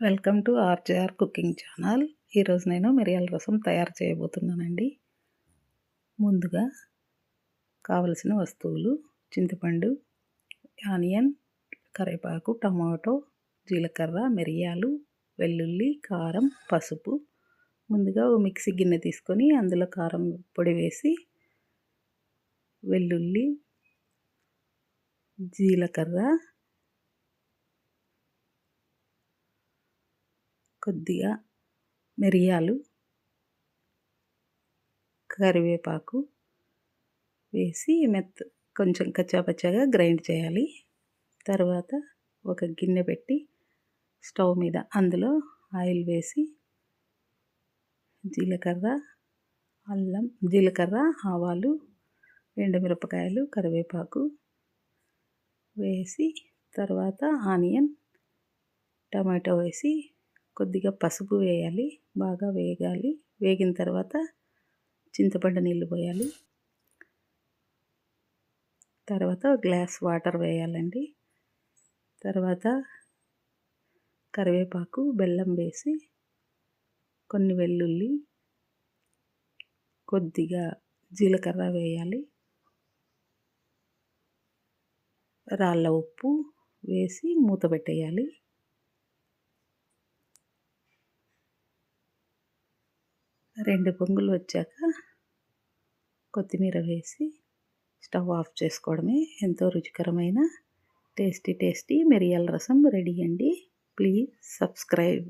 Welcome to RJR cooking channel. ఈరోజు నేను మిరియాల రసం తయారు చేయబోతున్నానండి. ముందుగా కావలసిన వస్తువులు: చింతపండు, ఆనియన్, కరివేపాకు, టమాటో, జీలకర్ర, మిరియాలు, వెల్లుల్లి, కారం, పసుపు. ముందుగా ఓ మిక్సీ గిన్నె తీసుకొని అందులో కారం పొడి వేసి, వెల్లుల్లి, జీలకర్ర, కొద్దిగా మిరియాలు, కరివేపాకు వేసి కొంచెం కచ్చాపచ్చాగా గ్రైండ్ చేయాలి. తర్వాత ఒక గిన్నె పెట్టి స్టవ్ మీద అందులో ఆయిల్ వేసి జీలకర్ర, ఆవాలు, ఎండుమిరపకాయలు, కరివేపాకు వేసి, తర్వాత ఆనియన్, టమాటో వేసి కొద్దిగా పసుపు వేయాలి. బాగా వేగాలి. వేగిన తర్వాత చింతపండు నీళ్ళు పోయాలి. తర్వాత గ్లాస్ వాటర్ వేయాలండి. తర్వాత కరివేపాకు, బెల్లం వేసి, కొన్ని వెల్లుల్లి, కొద్దిగా జీలకర్ర వేయాలి. రాళ్ళ ఉప్పు వేసి మూత పెట్టేయాలి. రెండు పొంగులు వచ్చాక కొత్తిమీర వేసి స్టవ్ ఆఫ్ చేసుకోవడమే. ఎంతో రుచికరమైన టేస్టీ మిరియాల రసం రెడీ అండి. Please subscribe.